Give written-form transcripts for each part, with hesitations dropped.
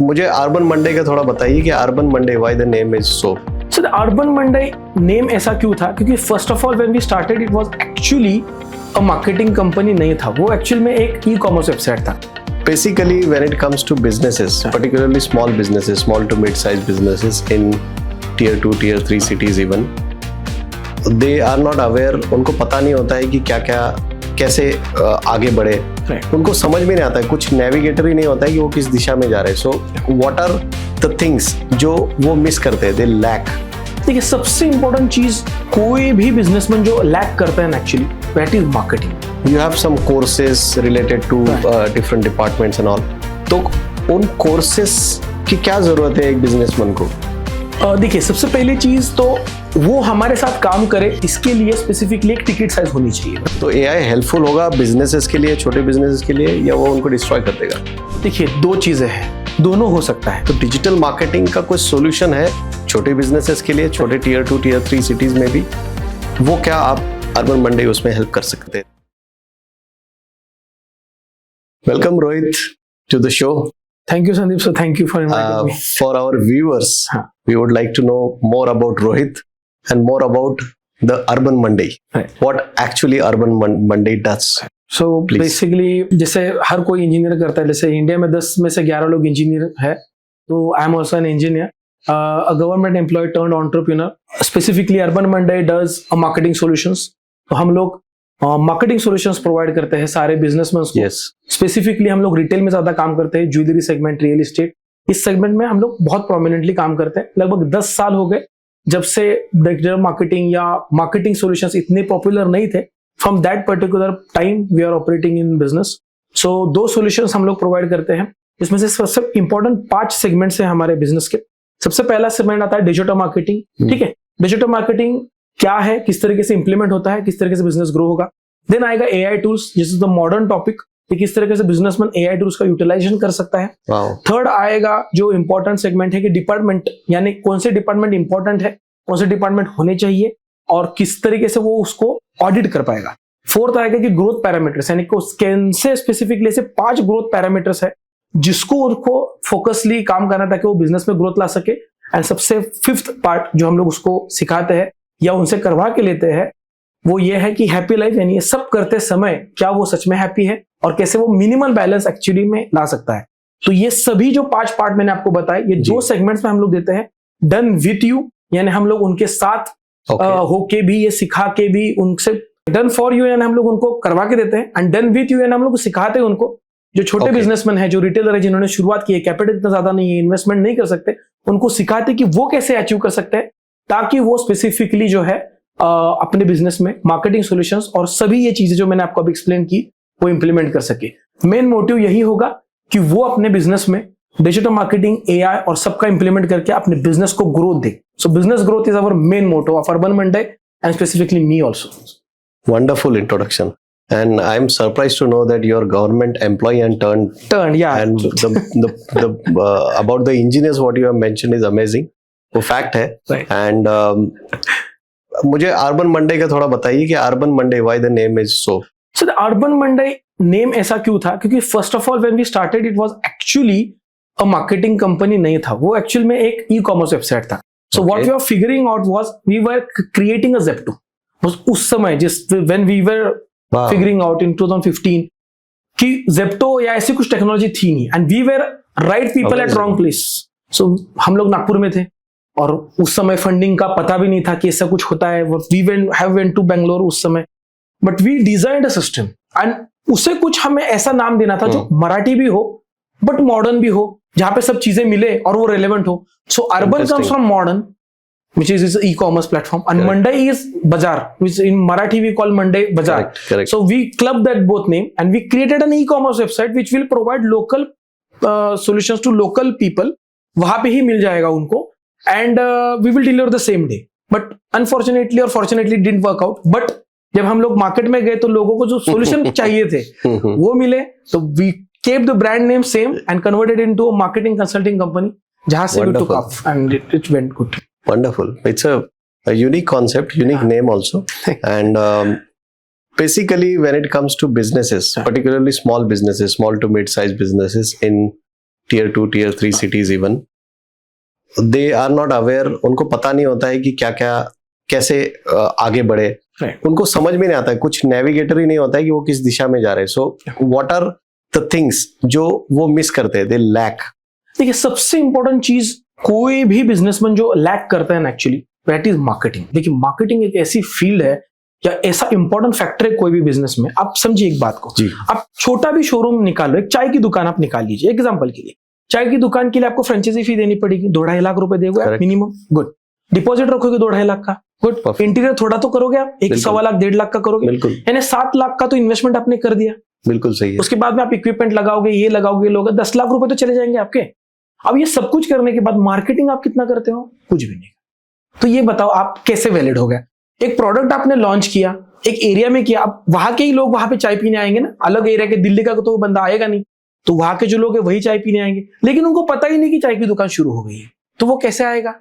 मुझे Urban Monday का थोड़ा बताइए कि Urban Monday why the name is so. So the Urban Monday name ऐसा क्यों था, क्योंकि first of all when we started it was actually a marketing company नहीं था, वो एक्चुअल में एक ई-कॉमर्स वेबसाइट था। Basically, when it comes to businesses, particularly small businesses, small to mid-sized businesses in tier 2, tier 3 cities even, they are not aware, उनको पता नहीं होता है कि क्या-क्या कैसे आगे बढ़े। उनको समझ में नहीं आता है, कुछ नेविगेटर ही नहीं होता है कि वो किस दिशा में जा रहे हैं। So what are the things जो वो मिस करते हैं, they lack? देखिए, सबसे इंपॉर्टेंट चीज कोई भी बिजनेसमैन जो लैक करता है actually, that is marketing. You have some courses related to different departments and all. तो उन courses की क्या जरूरत है एक बिजनेसमैन को? देखिए, सबसे पहली चीज तो वो हमारे साथ काम करे, इसके लिए स्पेसिफिकली एक टिकट साइज होनी चाहिए। तो AI हेल्पफुल होगा बिजनेसेस के लिए, छोटे बिजनेसेस के लिए, या वो उनको डिस्ट्रॉय कर देगा? देखिए, दो चीजें हैं, दोनों हो सकता है। तो डिजिटल मार्केटिंग का कोई सॉल्यूशन है छोटे बिजनेसेस के लिए, छोटे टियर 2 टियर 3 सिटीज में भी? वो क्या आप अर्बन मंडे उसमें हेल्प कर सकते हैं? Welcome Rohit to the show. Thank you Sandeep sir, thank you for inviting me. For our viewers, we would like to know more about Rohit and more about the Urban Monday. Right. What actually Urban Monday does? So basically जैसे हर कोई engineer करता है, जैसे India में 10 में से 11 लोग engineer है, तो I am also an engineer, a government employee turned entrepreneur. Specifically Urban Monday does a marketing solutions. तो हम लोग मार्केटिंग सॉल्यूशंस प्रोवाइड करते हैं सारे बिजनेसमैन को। Yes. स्पेसिफिकली हम लोग रिटेल में ज्यादा काम करते हैं, ज्वेलरी सेगमेंट, रियल एस्टेट, इस सेगमेंट में हम लोग बहुत प्रोमिनेंटली काम करते हैं। लगभग 10 साल हो गए जब से डिजिटल मार्केटिंग या मार्केटिंग सॉल्यूशंस इतने पॉपुलर नहीं थे। From that particular time we are operating in business. So 2 solutions हम लोग प्रोवाइड करते हैं, इसमें से सबसे इंपॉर्टेंट 5 सेगमेंट्स हैं हमारे बिजनेस के। सबसे पहला सेगमेंट आता है डिजिटल मार्केटिंग। ठीक है, डिजिटल मार्केटिंग क्या है, किस तरीके से इंप्लीमेंट होता है, किस तरीके से बिजनेस ग्रो होगा। देन आएगा AI tools, this is the modern topic, किस तरीके से बिजनेसमैन AI टूल्स का यूटिलाइजेशन कर सकता है। थर्ड आएगा जो इंपॉर्टेंट सेगमेंट है कि डिपार्टमेंट, यानी कौन से डिपार्टमेंट इंपॉर्टेंट है, कौन से डिपार्टमेंट होने चाहिए और किस तरीके से वो उसको ऑडिट कर पाएगा। फोर्थ आएगा कि ग्रोथ पैरामीटर्स, यानी कौन से स्पेसिफिकली से 5 ग्रोथ पैरामीटर्स है जिसको उनको फोकसली काम करना ताकि वो बिजनेस में ग्रोथ ला सके। एंड सबसे फिफ्थ पार्ट जो हम लोग उसको सिखाते हैं या उनसे करवा के लेते हैं, वो ये है कि हैप्पी लाइफ, यानी ये सब करते समय क्या वो सच में हैप्पी है और कैसे वो मिनिमल बैलेंस एक्चुअली में ला सकता है। तो ये सभी जो 5 पार्ट मैंने आपको बताए, ये 2 सेगमेंट्स में हम लोग देते हैं। डन विथ यू, यानी हम लोग उनके साथ होके भी, ये सिखा के भी उनसे। डन फॉर यू, यानी हम लोग उनको करवा के देते हैं। एंड डन विथ यू, यानी हम लोग सिखाते हैं उनको, जो छोटे बिजनेसमैन है, जो रिटेलर है, जिन्होंने शुरुआत की है, कैपिटल इतना ज्यादा नहीं है, इन्वेस्टमेंट नहीं कर सकते, उनको सिखाते कि वो कैसे अचीव कर सकते हैं ताकि वो स्पेसिफिकली जो है अपने बिजनेस में मार्केटिंग सॉल्यूशंस और सभी ये चीजें जो मैंने आपको अभी एक्सप्लेन की वो इंप्लीमेंट कर सके। मेन मोटिव यही होगा कि वो अपने बिजनेस में डिजिटल मार्केटिंग, AI और सबका इंप्लीमेंट करके अपने बिजनेस को ग्रोथ दे। So business growth is our main motto of Urban Monday and specifically me also. Wonderful introduction. And I'm surprised to know that you're government employee and turned, yeah. And about the engineers, what you have mentioned is amazing. वो fact है. Right. And मुझे Urban Monday का थोड़ा बताइए कि Urban Monday why the name is so. So the Urban Monday name ऐसा क्यों था, क्योंकि first of all when we started it was actually a marketing company नहीं था, वो एक्चुअल में एक ई-कॉमर्स वेबसाइट था। So what we are figuring out was we were creating a Zepto। उस समय जिस when we were figuring out in 2015 कि Zepto या ऐसी कुछ टेक्नोलॉजी थी नहीं, and we were right people at wrong place. So हम लोग नागपुर में थे और उस समय फंडिंग का पता भी नहीं था कि ऐसा कुछ होता है। वी वेंट टू बेंगलोर उस समय, but we designed a system and उसे कुछ हमें ऐसा नाम देना था जो मराठी भी हो बट मॉडर्न भी हो, जहां पे सब चीजें मिले और वो रेलेवेंट हो। सो urban comes from modern, which is e-commerce platform, and Monday is Bazaar, which in Marathi we call Monday Bazaar. Correct. So we clubbed that both name and we created an e-commerce website which will provide local solutions to local people. वहां पे ही मिल जाएगा उनको, and we will deliver the same day. But unfortunately or fortunately it didn't work out. But जब हम लोग market में गए तो लोगों को जो सोल्यूशन चाहिए थे वो मिले, तो we kept the brand name same and converted into a marketing consulting company, जहां से we took off and it went good. Wonderful. It's a unique concept, unique name also. And basically when it comes to businesses, particularly small businesses, small to mid-sized businesses in tier 2 tier 3 cities even, they are not aware, उनको पता नहीं होता है कि क्या क्या कैसे आगे बढ़े। Right. उनको समझ में नहीं आता है, कुछ नेविगेटर ही नहीं होता है कि वो किस दिशा में जा रहे हैं। So what are the things जो वो मिस करते हैं, दे लैक? देखिए, सबसे इंपॉर्टेंट चीज कोई भी बिजनेसमैन जो लैक करता है ना, एक्चुअली दैट इज मार्केटिंग। देखिए, मार्केटिंग एक ऐसी फील्ड है या ऐसा इंपॉर्टेंट फैक्टर है कोई भी बिजनेस में। आप समझिए एक बात को, आप छोटा भी शोरूम निकालो, एक चाय की दुकान आप निकाल लीजिए एग्जांपल के लिए। चाय की दुकान के लिए आपको फ्रेंचाइजी फी देनी पड़ेगी, 2-2.5 लाख रुपए दोगे मिनिमम, गुड। डिपॉजिट रखोगे 2-2.5 लाख का, गुड। इंटीरियर थोड़ा तो करोगे आप, 1-1.25 लाख 1.5 लाख का करोगे, यानी 7 लाख का तो इन्वेस्टमेंट आपने कर दिया। बिल्कुल सही है। उसके बाद में आप इक्विपमेंट लगाओगे, ये लगाओगे, लोगे 10 लाख रुपए तो चले जाएंगे आपके। अब ये सब कुछ करने के बाद मार्केटिंग आप कितना करते हो? कुछ भी नहीं। तो ये बताओ आप कैसे वैलिड हो गया? एक प्रोडक्ट आपने लॉन्च किया, एक एरिया में किया, अब वहां के ही लोग वहां पे चाय पीने आएंगे ना, अलग एरिया के दिल्ली का तो बंदा आएगा नहीं, तो वहां के जो लोग है वही चाय पीने आएंगे, लेकिन उनको पता ही नहीं कि चाय की दुकान शुरू हो गई है, तो वो कैसे आएगा?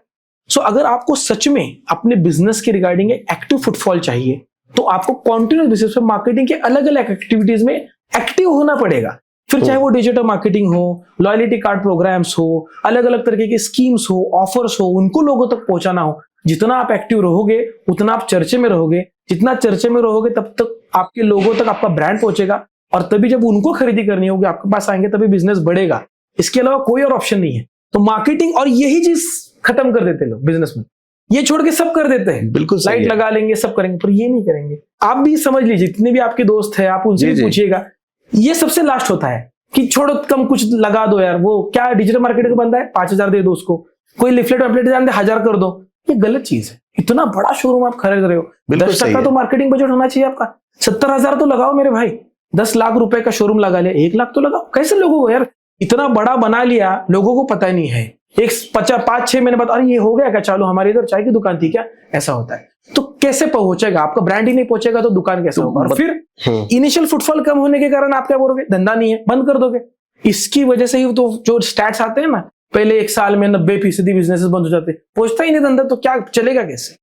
सो अगर आपको सच में अपने बिजनेस के रिगार्डिंग एक्टिव फुटफॉल चाहिए, तो आपको कॉन्टिन्यूस बेसिस पे मार्केटिंग के अलग अलग एक्टिविटीज में एक्टिव होना पड़ेगा। फिर चाहे वो डिजिटल मार्केटिंग हो, लॉयल्टी कार्ड प्रोग्राम्स हो, अलग अलग तरीके के स्कीम्स हो, ऑफर्स हो, उनको लोगों तक पहुंचाना हो। जितना आप एक्टिव रहोगे उतना आप चर्चे में रहोगे, जितना चर्चे में रहोगे तब तक आपके लोगों तक आपका ब्रांड पहुंचेगा, और तभी जब उनको खरीदी करनी होगी आपके पास आएंगे, तभी बिजनेस बढ़ेगा। इसके अलावा कोई और ऑप्शन नहीं है। तो मार्केटिंग, और यही चीज खत्म कर देते लोग बिजनेस में, ये छोड़ के सब कर देते हैं। बिल्कुल लाइट लगा लेंगे, सब करेंगे, पर ये नहीं करेंगे। आप भी समझ लीजिए, जितने भी आपके दोस्त हैं आप उनसे भी पूछिएगा, ये सबसे लास्ट होता है कि छोड़ो कम कुछ लगा दो यार, वो क्या डिजिटल मार्केटिंग का बंदा है 5,000 दे दो उसको, कोई लिफलेट वेफलेट जान दे 1,000 कर दो। ये गलत चीज है। इतना बड़ा शोरूम आप खरीद रहे हो, 10% तो मार्केटिंग बजट होना चाहिए आपका। 70,000 तो लगाओ मेरे भाई, 10 लाख रुपए का शोरूम लगा लिया, 1 लाख तो लगाओ। कैसे लोगों को यार इतना बड़ा बना लिया, लोगों को पता ही नहीं है। एक 5-6 महीने बाद अरे ये हो गया क्या चालू, हमारी इधर चाय की दुकान थी क्या, ऐसा होता है। तो कैसे पहुंचेगा? आपका ब्रांड ही नहीं पहुंचेगा तो दुकान कैसे होगा? और फिर इनिशियल फुटफॉल कम होने के कारण आप क्या बोलोगे? धंधा नहीं है, बंद कर दोगे। इसकी वजह से ही तो जो स्टैट्स आते हैं ना, पहले 1 साल में 90% बिजनेसेस बंद हो जाते, पहुंचता ही नहीं धंधा, तो क्या चलेगा कैसे?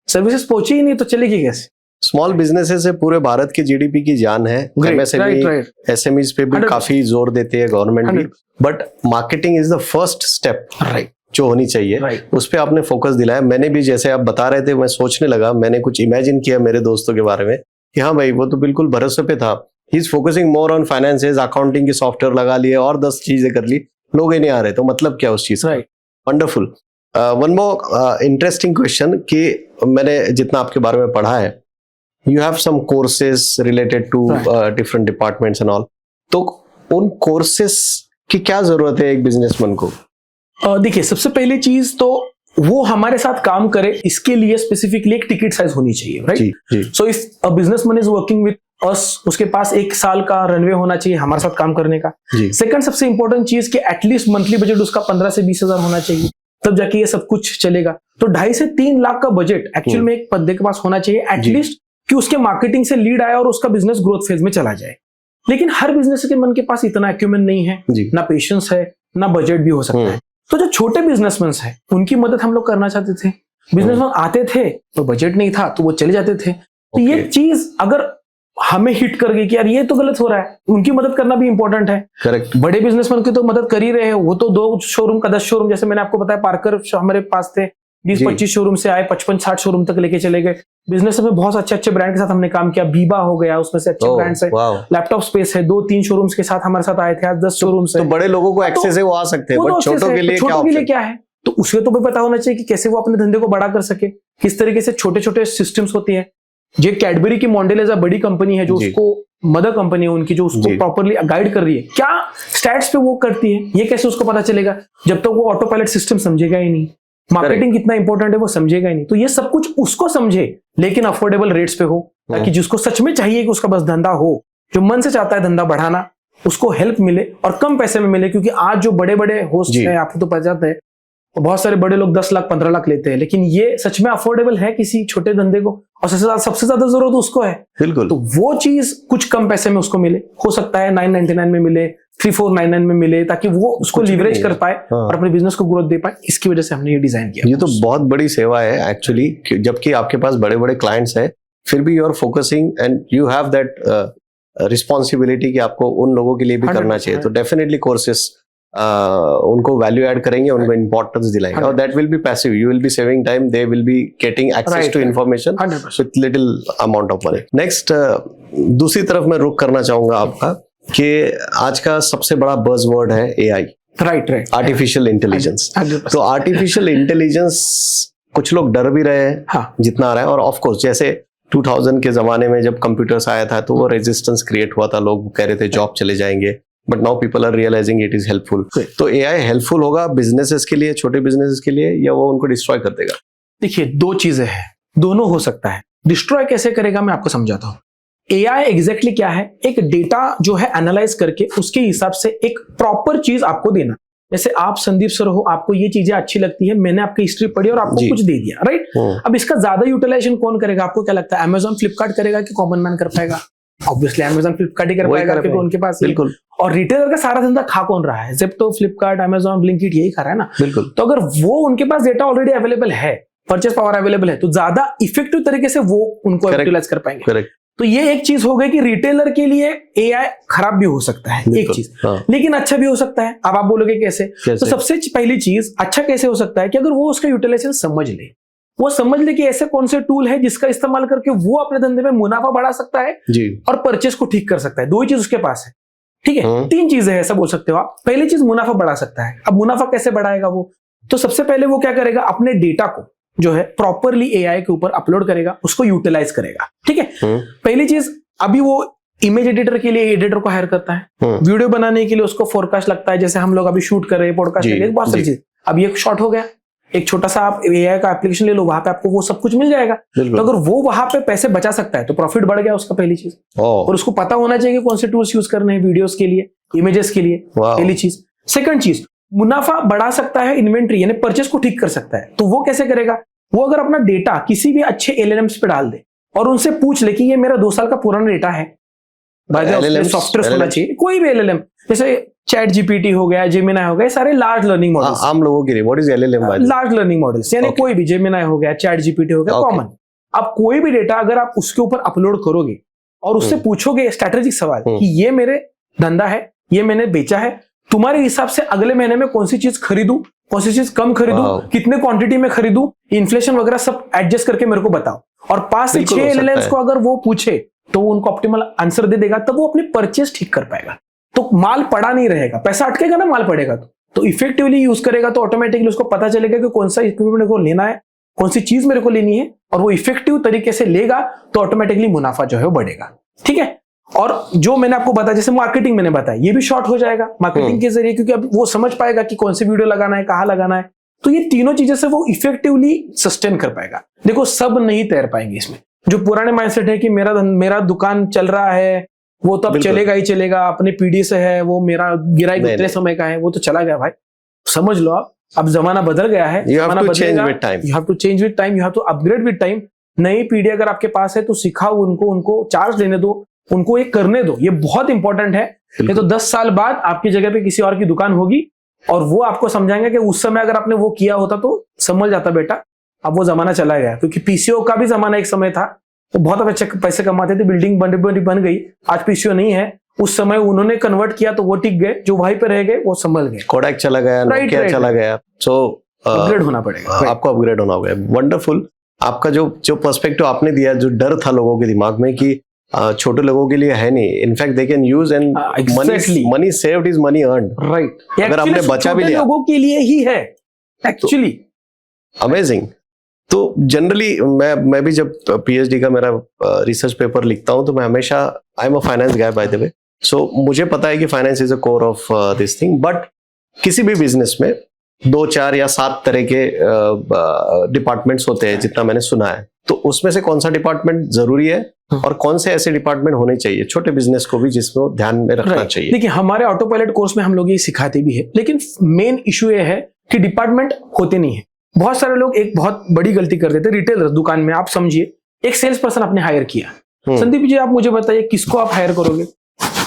सर्विसेज पहुंची ही नहीं तो चलेगी कैसे? स्मॉल बिजनेसेस से पूरे भारत की जीडीपी की जान है। एसएमईज पे भी काफी जोर देती है गवर्नमेंट भी, but marketing is the first step जो होनी चाहिए, उस पे आपने फोकस दिलाया। मैंने भी, जैसे आप बता रहे थे, मैं सोचने लगा, मैंने कुछ इमेजिन किया मेरे दोस्तों के बारे में कि हाँ भाई वो तो बिल्कुल भरोसे पे था, he is focusing more on finances, accounting के सॉफ्टवेयर लगा लिए और 10 चीजें कर ली, लोग ही नहीं आ रहे, तो मतलब क्या उस चीज का? Wonderful. One more interesting question कि मैंने जितना आपके बारे में पढ़ा है, you have some courses related to different departments and all, तो उन कोर्सेज की क्या जरूरत है एक बिजनेसमैन को? देखिए, सबसे पहली चीज तो वो हमारे साथ काम करे, इसके लिए स्पेसिफिकली एक टिकट साइज होनी चाहिए, right? So if a businessman is working with us, उसके पास 1 साल का रनवे होना चाहिए हमारे साथ काम करने का। सेकंड सबसे इंपॉर्टेंट चीज कि एटलीस्ट मंथली बजट उसका 15 से 20 हजार होना चाहिए, तब जाके ये सब कुछ चलेगा। तो 2.5 से 3 लाख का बजट एक्चुअल में एक बंदे के पास होना चाहिए एटलीस्ट, कि उसके मार्केटिंग से लीड आए और उसका बिजनेस ग्रोथ फेज में चला जाए। लेकिन हर बिजनेस के मन के पास इतना एक्यूमेंट नहीं है, ना पेशेंस है, ना बजट भी हो सकता है। तो जो छोटे बिजनेसमैन हैं उनकी मदद हम लोग करना चाहते थे। बिजनेसमैन आते थे तो बजट नहीं था तो वो चले जाते थे। तो ये चीज अगर हमें हिट कर गई कि यार ये तो गलत हो रहा है, उनकी मदद करना भी इंपॉर्टेंट है। करेक्ट। बड़े बिजनेसमैन की तो मदद कर ही रहे हैं, वो तो 2 शोरूम का 10 शोरूम, जैसे मैंने आपको बताया पार्कर हमारे पास थे, 20-25 शोरूम से आए, 55-60 शोरूम तक लेके चले गए। बिजनेस में बहुत अच्छे ब्रांड के साथ हमने काम किया, बीबा हो गया, उसमें से अच्छे ब्रांड्स है, लैपटॉप स्पेस है, 2-3 शोरूम्स के साथ हमारे साथ आए थे, आज 10 शोरूम से। तो बड़े लोगों को एक्सेस है, वो आ सकते हैं, बट छोटों के लिए क्या है? तो उसके तो भी पता होना चाहिए कि कैसे वो अपने धंधे को बड़ा कर सके, किस तरीके से छोटे छोटे सिस्टम्स होती है। जो कैडबरी की मॉन्डेल बड़ी कंपनी है, जो उसको मदर कंपनी है उनकी, जो उसको प्रॉपरली गाइड कर रही है, क्या स्टैट्स पे वो करती है, ये कैसे उसको पता चलेगा जब तक वो ऑटो पायलट सिस्टम समझेगा ही नहीं, मार्केटिंग कितना इंपॉर्टेंट है वो समझेगा ही नहीं। तो ये सब कुछ उसको समझे, लेकिन अफोर्डेबल रेट्स पे हो, ताकि जिसको सच में चाहिए कि उसका बस धंधा हो, जो मन से चाहता है धंधा बढ़ाना, उसको हेल्प मिले और कम पैसे में मिले। क्योंकि आज जो बड़े बड़े होस्ट हैं, आपको तो पता है, बहुत सारे बड़े लोग 10 लाख 15 लाख लेते हैं, लेकिन ये सच में अफोर्डेबल है किसी छोटे धंधे को? और सबसे ज्यादा जरूरत उसको है। बिल्कुल। तो वो चीज कुछ कम पैसे में उसको मिले, हो सकता है 999 में मिले, 3499 में मिले, ताकि वो उसको लीवरेज कर पाए और अपने बिजनेस को ग्रोथ दे पाए। इसकी वजह से हमने ये डिजाइन किया। ये तो बहुत बड़ी सेवा है एक्चुअली, जबकि आपके पास बड़े बड़े क्लाइंट्स हैं, फिर भी you are focusing and you have that responsibility कि आपको उन लोगों के लिए भी करना चाहिए। तो डेफिनेटली कोर्सेस उनको वैल्यू ऐड करेंगे, उनको इंपॉर्टेंस दिलाएंगे, और that will be passive, you will be saving time, they will be getting access to information 100%। With little amount of money. Next, दूसरी तरफ मैं रुख करना चाहूंगा आपका कि आज का सबसे बड़ा बज़वर्ड है एआई, राइट, आर्टिफिशियल इंटेलिजेंस। 100%। तो आर्टिफिशियल इंटेलिजेंस कुछ लोग डर भी रहे हैं हाँ, जितना आ रहा है, और ऑफ कोर्स जैसे 2000 के जमाने में जब कंप्यूटर्स आया था तो वो रेजिस्टेंस क्रिएट हुआ था, लोग कह रहे थे जॉब चले जाएंगे, but now people are realizing it is helpful. तो एआई हेल्पफुल होगा बिजनेसेस के लिए, छोटे बिजनेसेस के लिए, या वो उनको डिस्ट्रॉय कर देगा? देखिए, दो चीजें हैं, दोनों हो सकता है। डिस्ट्रॉय कैसे करेगा मैं आपको समझाता हूँ। एआई एग्जैक्टली क्या है, एक डेटा जो है एनालाइज करके उसके हिसाब से एक प्रॉपर चीज आपको देना। जैसे आप संदीप सर हो, आपको ये चीजें अच्छी लगती है, मैंने आपकी हिस्ट्री पढ़ी और आपको कुछ दे दिया, राइट। अब इसका ज्यादा यूटिलाइजेशन कौन करेगा, आपको क्या लगता है? अमेजॉन फ्लिपकार्ट करेगा कि कॉमन मैन कर पाएगा? ऑब्वियसली अमेजॉन फ्लिपकार्ट ही कर पाएगा, क्योंकि उनके पास बिल्कुल। और रिटेलर का सारा धंधा खा कौन रहा है? ज़ेप्टो, फ्लिपकार्ट, अमेजॉन, ब्लिंकिट, यही खा रहा है ना। बिल्कुल। तो अगर वो उनके पास डेटा ऑलरेडी अवेलेबल है, परचेस पावर अवेलेबल है, तो ज्यादा इफेक्टिव तरीके से वो उनको यूटिलाइज कर पाएंगे। करेक्ट। तो ये एक चीज हो गई कि रिटेलर के लिए एआई खराब भी हो सकता है, एक चीज, लेकिन अच्छा भी हो सकता है। अब आप बोलोगे कैसे? तो सबसे पहली चीज, अच्छा कैसे हो सकता है कि अगर वो उसका यूटिलाइजेशन समझ ले, वो समझ ले कि ऐसे कौन से टूल है जिसका इस्तेमाल करके वो अपने धंधे में मुनाफा बढ़ा सकता है जी, और परचेस को ठीक कर सकता है। दो ही चीज उसके पास है, ठीक है। तीन चीजें ऐसा बोल सकते हो आप। पहली चीज, मुनाफा बढ़ा सकता है। अब मुनाफा कैसे बढ़ाएगा वो? तो सबसे पहले वो क्या करेगा, अपने डेटा को जो है प्रॉपरली एआई के ऊपर अपलोड करेगा, उसको यूटिलाइज करेगा, ठीक है। पहली चीज, अभी वो इमेज एडिटर के लिए एडिटर को हायर करता है, वीडियो बनाने के लिए उसको फोरकास्ट लगता है, जैसे हम लोग अभी शूट कर रहे हैं पॉडकास्ट के लिए, बहुत सारी चीज। अब ये शॉर्ट हो गया, एक छोटा सा आप एआई का एप्लीकेशन ले लो, वहां पे आपको वो सब कुछ मिल जाएगा। तो अगर वो वहां पे पैसे बचा सकता है तो प्रॉफिट बढ़ गया उसका, पहली चीज। और उसको पता होना चाहिए कौन से टूल्स यूज करने हैं वीडियोस के लिए, इमेजेस के लिए, पहली चीज। सेकंड चीज, मुनाफा बढ़ा सकता है, इन्वेंट्री यानी परचेस को ठीक कर सकता है। तो वो कैसे करेगा? वो अगर अपना डेटा किसी भी अच्छे एलएलएम्स पे डाल दे और उनसे पूछ ले कि ये मेरा 2 साल का पुराना डेटा है, सॉफ्टवेयर होना चाहिए, कोई भी एलएलएम, जैसे चैट जीपीटी हो गया, जेमिनाई हो गया, सारे लार्ज लर्निंग मॉडल्स। आम लोगों के लिए what is LLM? Large learning models, यानी कोई भी, जेमिनाई हो गया, चैट जीपीटी हो गया, कॉमन। अब कोई भी डेटा अगर आप उसके ऊपर अपलोड करोगे और उससे पूछोगे स्ट्रेटेजिक सवाल कि ये मेरे धंधा है, ये मैंने बेचा है, तुम्हारे हिसाब से अगले महीने में कौन सी चीज खरीदूं, कौन सी चीज कम खरीदूं, कितने क्वांटिटी में खरीदूं, इन्फ्लेशन वगैरह सब एडजस्ट करके मेरे को बताओ। और 5 से 6 एलएलएम्स को अगर वो पूछे तो वो उनको ऑप्टिमल आंसर दे देगा, तब वो अपनी परचेस ठीक कर पाएगा। तो माल पड़ा नहीं रहेगा, पैसा अटकेगा ना, माल पड़ेगा तो इफेक्टिवली यूज करेगा, तो ऑटोमेटिकली उसको पता चलेगा कि कौन सा इक्विपमेंट मेरे को लेना है, कौन सी चीज मेरे को लेनी है, और वो इफेक्टिव तरीके से लेगा तो ऑटोमेटिकली मुनाफा जो है वो बढ़ेगा, ठीक है। और जो मैंने आपको बताया, जैसे मार्केटिंग मैंने बताया, ये भी शॉर्ट हो जाएगा मार्केटिंग के जरिए, क्योंकि अब वो समझ पाएगा कि कौन सी वीडियो लगाना है, कहाँ लगाना है। तो ये तीनों चीजें से वो इफेक्टिवली सस्टेन कर पाएगा। देखो, सब नहीं तैर पाएंगे इसमें। जो पुराने माइंडसेट है कि मेरा दुकान चल रहा है, वो तो अब चलेगा ही चलेगा, अपने पीढ़ी से है, वो मेरा गिराई उतने समय का है, वो तो चला गया भाई, समझ लो आप। अब जमाना बदल गया है, जमाना बदलेगा, you have to change with time, you have to upgrade with time. नई पीढ़ी अगर आपके पास है तो सिखाओ उनको चार्ज लेने दो, उनको ये करने दो, ये बहुत इंपॉर्टेंट है। ये तो 10 साल बाद आपकी जगह पे किसी और की दुकान होगी और वो आपको समझाएंगे कि उस समय अगर आपने वो किया होता तो समझ जाता बेटा। अब वो जमाना चला गया, क्योंकि पीसीओ का भी जमाना एक समय था, वो बहुत अच्छे पैसे कमाते थे, बिल्डिंग बन गई, आज पीसीओ नहीं है। उस समय उन्होंने कन्वर्ट किया तो वो टिक गए, जो वहीं पे रह गए वो संभल गए। कोडैक चला गया, नोकिया चला गया, सो अपग्रेड होना पड़ेगा, आपको अपग्रेड होना होगा। वंडरफुल। आपका जो पर्सपेक्टिव आपने दिया, जो डर था लोगों के दिमाग में कि छोटे लोगों के लिए है नहीं, in fact they can use and money saved is money earned, right. अगर आपने बचा भी लिया, लोगों के लिए ही है एक्चुअली। अमेजिंग। तो जनरली मैं भी जब पीएचडी का मेरा रिसर्च पेपर लिखता हूं तो मैं हमेशा, I am a finance guy by the way, so मुझे पता है कि finance is a core of this thing. But किसी भी बिजनेस में 2, 4 या 7 तरह के डिपार्टमेंट्स होते हैं जितना मैंने सुना है। तो उसमें से कौन सा डिपार्टमेंट जरूरी है और कौन से ऐसे डिपार्टमेंट होने चाहिए छोटे बिजनेस को भी जिसको ध्यान में रखना चाहिए? देखिए, हमारे ऑटो पायलट कोर्स में हम लोग ये सिखाते भी है, लेकिन मेन इशू ये है कि डिपार्टमेंट होते नहीं है। बहुत सारे लोग एक बहुत बड़ी गलती कर देते हैं। रिटेलर दुकान में आप समझिए, एक सेल्स पर्सन आपने हायर किया, संदीप जी आप मुझे बताइए किसको आप हायर करोगे?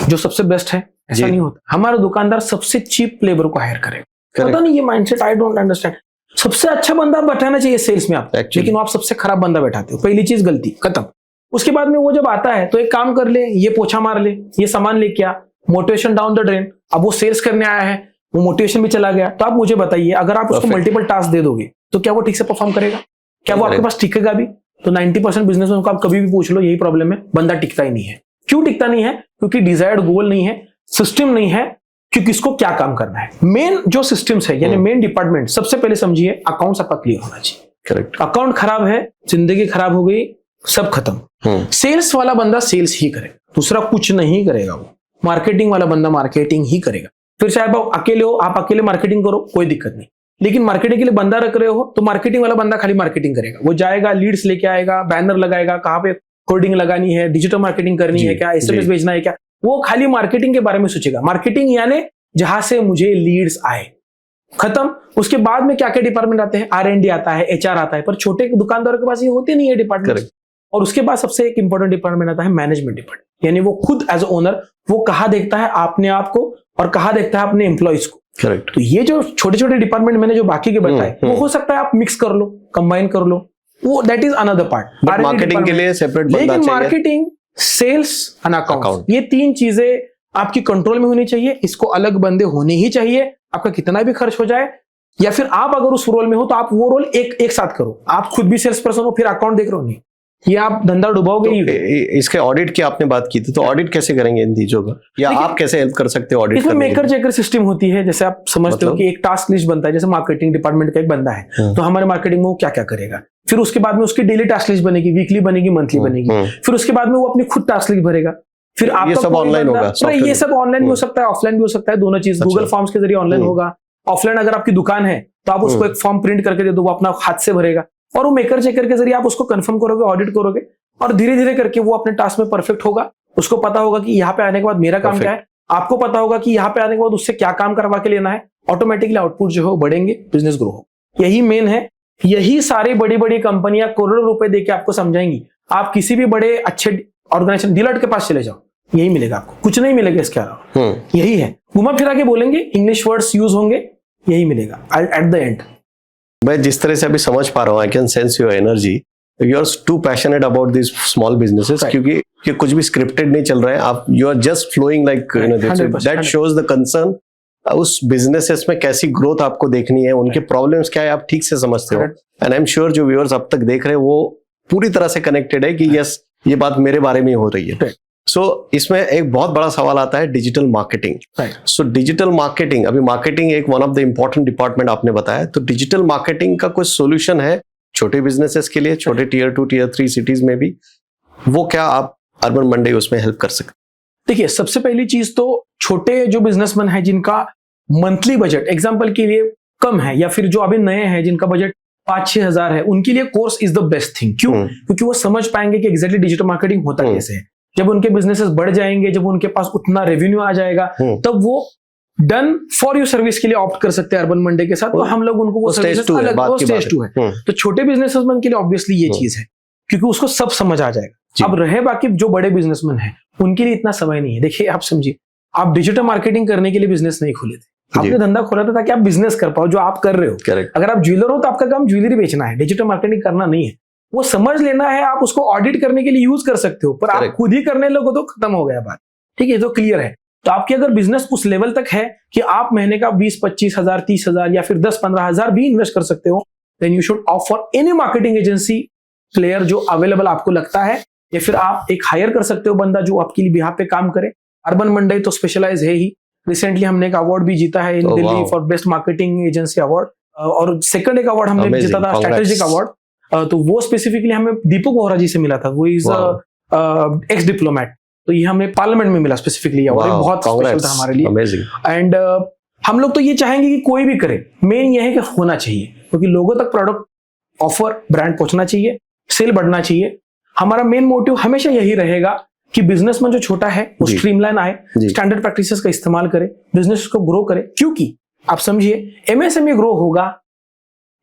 जो सबसे बेस्ट है? ऐसा नहीं होता। हमारा दुकानदार सबसे चीप लेबर को हायर करेगा। पता नहीं ये माइंडसेट, आई डोंट अंडरस्टैंड। सबसे अच्छा बंदा बैठाना चाहिए सेल्स में आप, लेकिन आप सबसे खराब बंदा बैठाते हो। पहली चीज गलती, खत्म। उसके बाद में वो जब आता है तो एक काम कर ले, ये पोछा मार ले, ये सामान लेके आ, मोटिवेशन डाउन द ड्रेन। अब वो सेल्स करने आया है, वो मोटिवेशन भी चला गया। तो आप मुझे बताइए, अगर आप उसको Perfect. मल्टीपल टास्क दे दोगे तो क्या वो ठीक से परफॉर्म करेगा? क्या वो आपके Correct. पास टिकेगा भी? तो 90% बिजनेसमैन को आप कभी भी पूछ लो, यही प्रॉब्लम है, बंदा टिकता ही नहीं है। क्यों टिकता नहीं है? क्योंकि डिजायर्ड गोल नहीं है, सिस्टम नहीं है कि किसको क्या काम करना है। मेन जो सिस्टम्स है यानी मेन डिपार्टमेंट, सबसे पहले समझिए अकाउंट्स आपका क्लियर होना चाहिए। करेक्ट। अकाउंट खराब है, जिंदगी खराब हो गई, सब खत्म। सेल्स वाला बंदा सेल्स ही करे, दूसरा कुछ नहीं करेगा। वो मार्केटिंग वाला बंदा मार्केटिंग ही करेगा। फिर चाहे आप अकेले हो, आप अकेले मार्केटिंग करो, कोई दिक्कत नहीं, लेकिन मार्केटिंग के लिए बंदा रख रहे हो तो मार्केटिंग वाला बंदा खाली मार्केटिंग करेगा। वो जाएगा, लीड्स लेके आएगा, बैनर लगाएगा, कहाँ पे होर्डिंग लगानी है, डिजिटल मार्केटिंग करनी है क्या, एसएमएस भेजना है क्या, वो खाली मार्केटिंग के बारे में सोचेगा। मार्केटिंग यानी जहां से मुझे लीड्स आए, खत्म। उसके बाद में क्या क्या डिपार्टमेंट आते हैं, R&D आता है, HR आता है, पर छोटे दुकानदारों के पास ये होते नहीं है डिपार्टमेंट। और उसके बाद सबसे एक इंपॉर्टेंट डिपार्टमेंट आता है मैनेजमेंट डिपार्टमेंट, यानी वो खुद एज ओनर वो कहा देखता है अपने आप को और कहा देखता है अपने एम्प्लॉइज को। करेक्ट। तो ये जो छोटे छोटे डिपार्टमेंट मैंने जो बाकी के बताए, वो हो सकता है आप मिक्स कर लो, कंबाइन कर लो, वो that is another part. Marketing के लिए सेपरेट बंदा चाहिए। लेकिन मार्केटिंग, सेल्स एंड अकाउंट, ये तीन चीजें आपकी कंट्रोल में होनी चाहिए। इसको अलग बंदे होने ही चाहिए। आपका कितना भी खर्च हो जाए, या फिर आप अगर उस रोल में हो तो आप वो रोल एक साथ करो। आप खुद भी सेल्स पर्सन हो फिर अकाउंट देख रहे हो, नहीं, ये आप धंधा डुबाओगे ही। इसके ऑडिट की आपने बात की थी, तो ऑडिट कैसे करेंगे इन चीजों का, या आप कैसे हेल्प कर सकते हो ऑडिट इसमें करने के मेकर लिए? चेकर सिस्टम होती है। जैसे आप समझते हो कि एक टास्क लिस्ट बनता है, जैसे मार्केटिंग डिपार्टमेंट का एक बंदा है, तो हमारे मार्केटिंग में वो क्या क्या करेगा, फिर उसके बाद में उसकी डेली टास्क लिस्ट बनेगी, वीकली बनेगी, मंथली बनेगी, फिर उसके बाद में वो अपनी खुद टास्क लिस्ट भरेगा। फिर आप ये सब ऑनलाइन होगा, ये सब ऑनलाइन भी हो सकता है, ऑफलाइन भी हो सकता है, दोनों चीज। गूगल फॉर्म्स के जरिए ऑनलाइन होगा। ऑफलाइन अगर आपकी दुकान है तो आप उसको एक फॉर्म प्रिंट करके दे दो, वो अपना हाथ से भरेगा, और वो मेकर चेकर के जरिए आप उसको कंफर्म करोगे, ऑडिट करोगे, और धीरे धीरे करके वो अपने टास्क में परफेक्ट होगा। उसको पता होगा कि यहाँ पे आने के बाद मेरा काम क्या है, आपको पता होगा कि यहाँ पे आने के बाद उससे क्या काम करवा के लेना है। ऑटोमेटिकली आउटपुट जो है बढ़ेंगे, बिजनेस ग्रो हो। यही मेन है। यही सारी बड़ी बड़ी कंपनियां करोड़ों रुपए देके आपको समझाएंगी। आप किसी भी बड़े अच्छे ऑर्गेनाइजेशन, डीलर्ट के पास चले जाओ, यही मिलेगा आपको, कुछ नहीं मिलेगा इसके अलावा। यही है, घुमा फिरा के बोलेंगे, इंग्लिश वर्ड्स यूज होंगे, यही मिलेगा एट द एंड। मैं जिस तरह से अभी समझ पा रहा हूँ, I can sense your energy, you are too passionate about this small businesses, क्योंकि ये कुछ भी स्क्रिप्टेड नहीं चल रहा है। आप you are just flowing like, you know, that shows the concern. उस बिजनेसेस में कैसी ग्रोथ आपको देखनी है, उनके प्रॉब्लम्स क्या है, आप ठीक से समझते हो। एंड आई एम श्योर जो व्यूअर्स अब तक देख रहे हैं वो पूरी तरह से कनेक्टेड है कि यस, ये बात मेरे बारे में हो रही है। सो इसमें एक बहुत बड़ा सवाल आता है, digital marketing. So digital marketing, अभी मार्केटिंग एक one of the important department आपने बताया, तो डिजिटल मार्केटिंग का कोई सोल्यूशन है छोटे बिजनेसेस के लिए, छोटे टियर 2 टियर 3 सिटीज में भी? वो क्या आप अर्बन मंडे उसमें हेल्प कर सकते? देखिए, सबसे पहली चीज तो छोटे जो बिजनेसमैन है जिनका मंथली बजट एग्जांपल के लिए कम है, या फिर जो अभी नए हैं जिनका बजट 5-6 हजार है, उनके लिए course is the best thing. क्यों? क्योंकि वो समझ पाएंगे कि एग्जैक्टली डिजिटल मार्केटिंग होता कैसे है। जब उनके बिजनेसेस बढ़ जाएंगे, जब उनके पास उतना रेवेन्यू आ जाएगा, तब वो डन फॉर यू सर्विस के लिए ऑप्ट कर सकते हैं अर्बन मंडे के साथ। तो हम लोग उनको वो सर्विस अलग, वो स्टेज 2 है। तो छोटे बिजनेसमैन के लिए ऑब्वियसली ये चीज है, क्योंकि उसको सब समझ आ जाएगा। अब रहे बाकी जो बड़े बिजनेसमैन हैं, उनके लिए इतना समय नहीं है। देखिए, आप समझिए, आप डिजिटल मार्केटिंग करने के लिए बिजनेस नहीं खोले थे, आपने धंधा खोला था ताकि आप बिजनेस कर पाओ जो आप कर रहे हो। अगर आप ज्वेलर हो तो आपका काम ज्वेलरी बेचना है, डिजिटल मार्केटिंग करना नहीं है। वो समझ लेना है, आप उसको ऑडिट करने के लिए यूज कर सकते हो, पर आप खुद ही करने लगो तो खत्म हो गया बात। ठीक है, तो क्लियर है। तो आपकी अगर बिजनेस उस लेवल तक है कि आप महीने का 20-25 हजार, 30 हजार या फिर 10-15 हजार भी इन्वेस्ट कर सकते हो, then you should offer any marketing agency player जो अवेलेबल आपको लगता है, या फिर आप एक हायर कर सकते हो बंदा जो आपके लिए बिहाफ पे काम करे। अर्बन मंडे तो स्पेशलाइज है ही। रिसेंटली हमने एक अवार्ड भी जीता है in Delhi for best marketing agency award, और सेकंड एक अवार्ड हमने जीता था, स्ट्रेटेजिक अवार्ड। तो वो स्पेसिफिकली हमें दीपक वोहरा जी से मिला था। वो इज एक्स डिप्लोमेट, तो ये हमें पार्लियामेंट में मिला स्पेसिफिकली अवार्ड, बहुत स्पेशल था हमारे लिए। एंड हम लोग तो ये चाहेंगे कि कोई भी करे, मेन ये है कि होना चाहिए, क्योंकि लोगों तक प्रोडक्ट ऑफर ब्रांड पहुंचना चाहिए, सेल बढ़ना चाहिए। हमारा मेन मोटिव हमेशा यही रहेगा कि बिजनेसमैन जो छोटा है वो स्ट्रीमलाइन आए, स्टैंडर्ड प्रैक्टिसेस का इस्तेमाल करे, बिजनेस को ग्रो करे। क्योंकि आप समझिए, एमएसएमई ग्रो होगा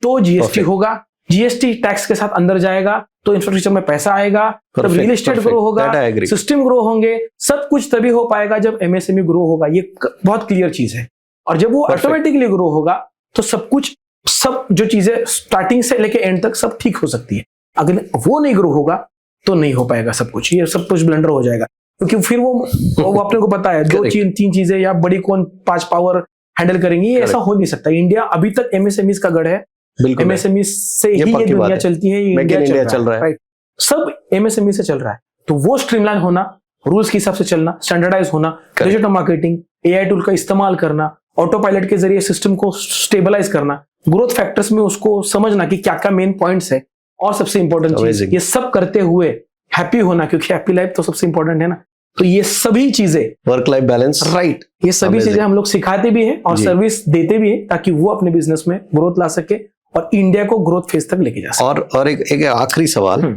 तो जीएसटी होगा, जीएसटी टैक्स के साथ अंदर जाएगा तो इंफ्रास्ट्रक्चर में पैसा आएगा, तब रियल एस्टेट ग्रो होगा, सिस्टम ग्रो होंगे, सब कुछ तभी हो पाएगा जब एमएसएमई ग्रो होगा। ये बहुत क्लियर चीज है। और जब वो ऑटोमेटिकली ग्रो होगा तो सब कुछ, सब जो चीजें स्टार्टिंग से लेके एंड तक सब ठीक हो सकती है। अगर वो नहीं ग्रो होगा तो नहीं हो पाएगा सब कुछ, ये सब कुछ ब्लंडर हो जाएगा। क्योंकि फिर वो अपने को पता है, 2-3 चीजें, या बड़ी कौन 5 पावर हैंडल करेंगे, ये ऐसा हो नहीं सकता। इंडिया अभी तक एमएसएमईज का गढ़ है, बिल्कुल एमएसएमई से ही ये पक्की बात दुनिया है। चलती है, ये Make in इंडिया India चल रहा है। राइट, सब एमएसएमई से चल रहा है। तो वो स्ट्रीमलाइन होना, रूल्स के हिसाब से चलना, स्टैंडर्डाइज होना, डिजिटल मार्केटिंग, एआई टूल का इस्तेमाल करना, ऑटो पायलट के जरिए सिस्टम को स्टेबलाइज करना, ग्रोथ फैक्टर्स में उसको समझना कि क्या क्या मेन पॉइंट्स है, और सबसे इंपॉर्टेंट चीज Amazing। ये सब करते हुए हैप्पी होना, क्योंकि हैप्पी लाइफ तो सबसे इंपॉर्टेंट है ना। तो ये सभी चीजें, वर्क लाइफ बैलेंस, राइट, ये सभी Amazing। चीजें हम लोग सिखाते भी हैं और जी। सर्विस देते भी हैं, ताकि वो अपने बिजनेस में ग्रोथ ला सके और इंडिया को ग्रोथ फेज तक लेके जा सके। और एक आखिरी सवाल,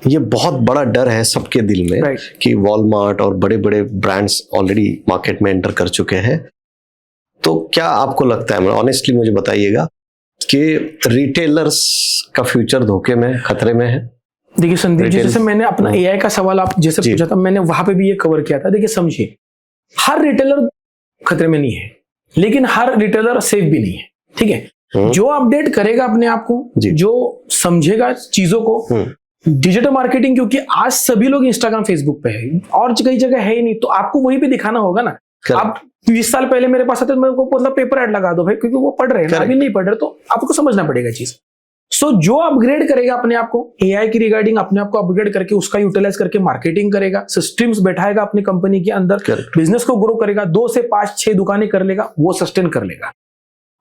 ये बहुत बड़ा डर है सबके दिल में राइट, कि वॉलमार्ट और बड़े बड़े ब्रांड्स ऑलरेडी मार्केट में एंटर कर चुके हैं, तो क्या आपको लगता है, ऑनेस्टली मुझे बताइएगा, कि रिटेलर्स का फ्यूचर धोखे में, खतरे में है? देखिए संदीप जी, Retail- जैसे मैंने अपना एआई का सवाल आप जैसे जी। पूछा था, मैंने वहां पे भी ये कवर किया था। देखिए समझिए, हर रिटेलर खतरे में नहीं है, लेकिन हर रिटेलर सेफ भी नहीं है, ठीक है। जो अपडेट करेगा अपने आप को, जी। जो समझेगा चीजों को, डिजिटल मार्केटिंग, क्योंकि आज सभी लोग इंस्टाग्राम फेसबुक पे है और कई जगह है ही नहीं, तो आपको वही पे दिखाना होगा ना। आप 20 साल पहले मेरे पास आते तो मेरे को मतलब पेपर ऐड लगा दो भाई, क्योंकि वो पढ़ रहे हैं ना, अभी नहीं पढ़ रहे, तो आपको समझना पड़ेगा चीज। सो जो अपग्रेड करेगा अपने आप को एआई की रिगार्डिंग, अपने आप को अपग्रेड करके उसका यूटिलाइज करके मार्केटिंग करेगा, सिस्टम्स बैठाएगा अपनी कंपनी के अंदर, बिजनेस को ग्रो करेगा, 2 से 5 6 दुकानें कर लेगा, वो सस्टेन कर लेगा।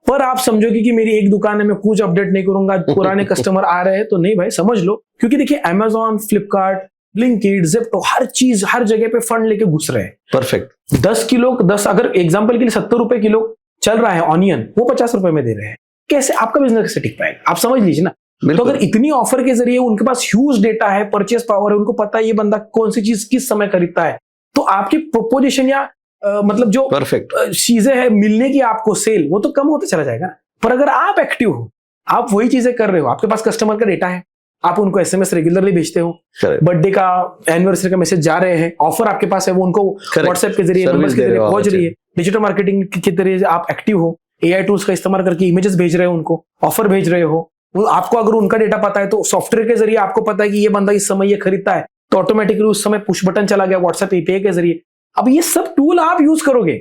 पर आप समझोगे कि मेरी एक दुकान है, मैं कुछ अपडेट नहीं करूंगा, पुराने कस्टमर आ रहे हैं, तो नहीं भाई, समझ लो, क्योंकि देखिए अमेजॉन, फ्लिपकार्ट, ब्लिंकिट, ज़ेप्टो, हर चीज हर जगह पे फंड लेके घुस रहे हैं। परफेक्ट। 10 किलो, अगर एग्जांपल के लिए 70 रुपए किलो चल रहा है ऑनियन, वो 50 रुपए में दे रहे हैं। कैसे आपका बिजनेस कैसे टिक पाएगा? आप समझ लीजिए ना। तो अगर इतनी ऑफर के जरिए उनके पास ह्यूज डेटा है, परचेस पावर है, उनको पता है ये बंदा कौन सी चीज किस समय खरीदता है, तो आपकी प्रोपोजिशन या मतलब जो परफेक्ट चीजें हैं मिलने की आपको सेल, वो तो कम होता चला जाएगा। पर अगर आप एक्टिव हो, आप वही चीजें कर रहे हो, आपके पास कस्टमर का डेटा है, आप उनको एसएमएस रेगुलरली भेजते हो, बर्थडे का, एनिवर्सरी का मैसेज जा रहे हैं, ऑफर आपके पास है, वो उनको व्हाट्सएप के जरिए, नंबर्स के जरिए पहुंच रही है, डिजिटल मार्केटिंग के जरिए आप एक्टिव हो, एआई टूल्स का इस्तेमाल करके इमेजेस भेज रहे हो, उनको ऑफर भेज रहे हो, आपको अगर उनका डेटा पता है तो सॉफ्टवेयर के जरिए आपको पता है कि ये बंदा इस समय ये खरीदता है, तो ऑटोमेटिकली उस समय पुश बटन चला गया व्हाट्सएप एपीआई के जरिए। अब ये सब टूल आप यूज करोगे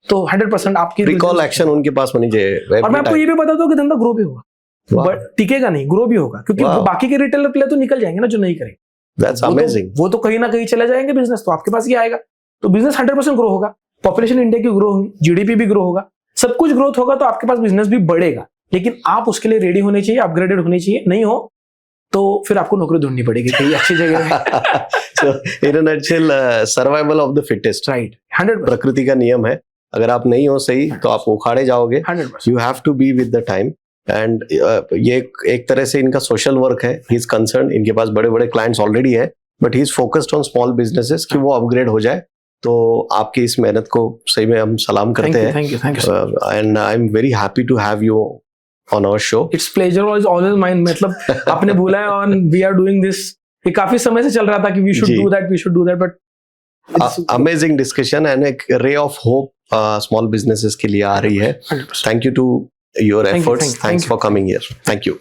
तो 100% आपकी रिकॉल एक्शन उनके पास होनी चाहिए। और मैं आपको ये भी बताता हूँ कि धंधा ग्रो भी होगा, बट टिकेगा नहीं, ग्रो भी होगा, क्योंकि वो बाकी के रिटेलर प्लेयर तो निकल जाएंगे ना जो नहीं करेंगे। That's amazing। वो तो कहीं ना कहीं चले जाएंगे, बिजनेस तो आपके पास ही आएगा। तो बिजनेस 100% ग्रो होगा, पॉपुलेशन इंडिया की ग्रो होगी, जीडीपी भी ग्रो होगा, सब कुछ ग्रोथ होगा, तो आपके पास बिजनेस भी बढ़ेगा। लेकिन आप उसके लिए रेडी होने चाहिए, अपग्रेडेड होने चाहिए। नहीं हो तो फिर आपको नौकरी ढूंढनी पड़ेगी कहीं अच्छी जगह में। So, in a nutshell, survival of the fittest। Right, 100%। प्रकृति का नियम है, अगर आप नहीं हो सही तो आप उखाड़े जाओगे। 100%। You have to be with the time. And ये एक तरह से इनका सोशल वर्क है। ही इज कंसर्न, इनके पास बड़े बड़े क्लाइंट्स ऑलरेडी है, but he is focused on small businesses कि वो अपग्रेड हो जाए। तो आपकी इस मेहनत को सही में हम सलाम करते हैं। Thank you. And I am very happy to have you on our show. It's pleasure is always mine. मतलब आपने बोला है और वी आर डूइंग दिस, ये काफी समय से चल रहा था कि we should do that, but amazing discussion and एक ray of hope small businesses के लिए आ रही है। Thank you to your efforts, thanks for coming here. Thank you.